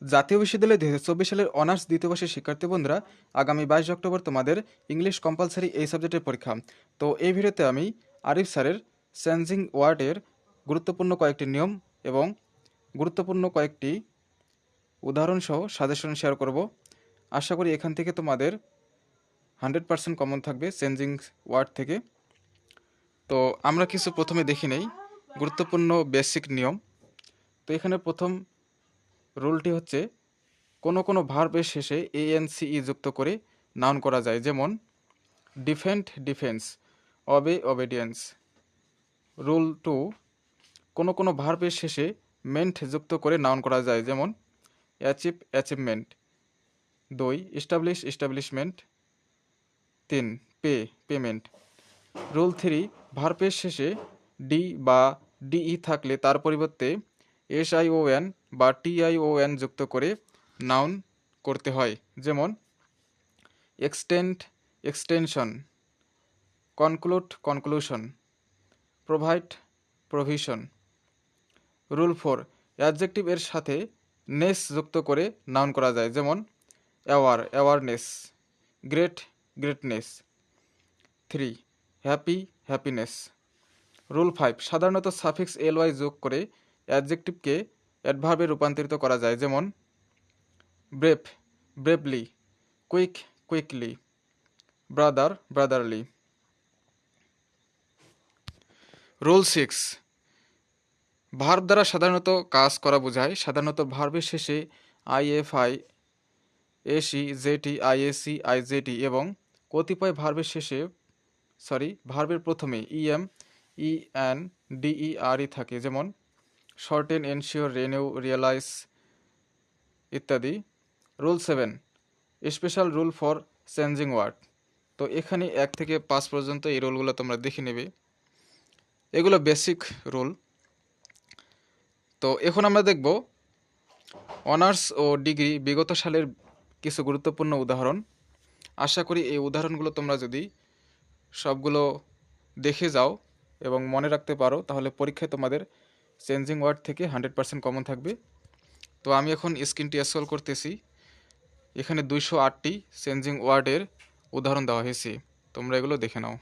জাতীয় বিশ্ববিদ্যালয় 2024 সালের অনার্স দ্বিতীয় বর্ষের শিক্ষার্থী বন্ধুরা, আগামী 22 অক্টোবর তোমাদের ইংলিশ কম্পালসারি এই সাবজেক্টের পরীক্ষা। তো এই ভিডিওতে আমি আরিফ স্যারের চেঞ্জিং ওয়ার্ডের গুরুত্বপূর্ণ কয়েকটি নিয়ম এবং গুরুত্বপূর্ণ কয়েকটি উদাহরণ সহ সাজেশন শেয়ার করব। আশা করি এখান থেকে তোমাদের 100% কমন থাকবে চেঞ্জিং ওয়ার্ড থেকে। তো আমরা কিছু প্রথমে দেখি নেই গুরুত্বপূর্ণ বেসিক নিয়ম। তো এখানে প্রথম রুলটি হচ্ছে কোনো কোনো ভার্বের শেষে এএনসিই যুক্ত করে নাউন করা যায়, যেমন ডিফেন্ড ডিফেন্স, অবে অবেডিয়েন্স। রুল 2, কোনো কোনো ভার্বের শেষে মেন্ট যুক্ত করে নাউন করা যায়, যেমন achieve achievement. 2, establish establishment. 3, pay payment. Rule 3, ভার্বের শেষে ডি বা ডিই থাকলে তার পরিবর্তে এসআইওএন বা টিআইওএন যুক্ত করে নাউন করতে হয়, যেমন extend extension, conclude conclusion, provide provision. Rule 4, adjective এর সাথে নেস যুক্ত করে নাউন করা যায়, যেমন aware awareness, great greatness. 3, happy happiness. Rule 5, সাধারণত সাফিক্স এলওয়াই যোগ করে অ্যাডজেক্টিভকে অ্যাডভার্বে রূপান্তরিত করা যায়, যেমন brave bravely, quick quickly, brother brotherly. Rule 6, verb দ্বারা সাধারণত কাজ করা বোঝায়। সাধারণত ভার্বের শেষে IFI, AC, JT, IAC, IJT এবং কতিপয় ভার্বের প্রথমে ইএম, ইএন, ডিইআরই থাকে, যেমন শর্টেন, এনশিওর, রেনিউ, রিয়েলাইজ ইত্যাদি। Rule 7, special rule for changing word. তো এখানে 1 থেকে 5 পর্যন্ত এই রুলগুলো তোমরা দেখে নেবে, এগুলো বেসিক রুল। তো এখন আমরা দেখব অনার্স ও ডিগ্রি বিগত সালের কিছু গুরুত্বপূর্ণ উদাহরণ। আশা করি এই উদাহরণগুলো তোমরা যদি সবগুলো দেখে যাও এবং মনে রাখতে পারো, তাহলে পরীক্ষায় তোমাদের চেঞ্জিং ওয়ার্ড থেকে 100% কমন থাকবে। তো আমি এখন স্ক্রিনটি স্ক্রল করতেছি, এখানে 208টি চেঞ্জিং ওয়ার্ডের উদাহরণ দেওয়া হয়েছে, তোমরা এগুলো দেখে নাও।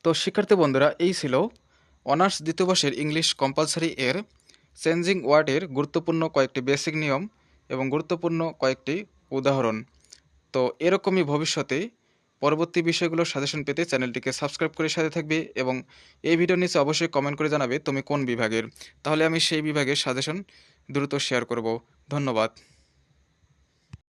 তো শিক্ষার্থী বন্ধুরা, এই ছিল অনার্স দ্বিতীয় বর্ষের ইংলিশ কম্পালসারি এর চেঞ্জিং ওয়ার্ডের গুরুত্বপূর্ণ কয়েকটি বেসিক নিয়ম এবং গুরুত্বপূর্ণ কয়েকটি উদাহরণ। তো এরকমই ভবিষ্যতে পরবর্তী বিষয়গুলোর সাজেশন পেতে চ্যানেলটিকে সাবস্ক্রাইব করে সাথে থাকবে এবং এই ভিডিওর নিচে অবশ্যই কমেন্ট করে জানাবে তুমি কোন বিভাগের, তাহলে আমি সেই বিভাগের সাজেশন দ্রুত শেয়ার করব। ধন্যবাদ।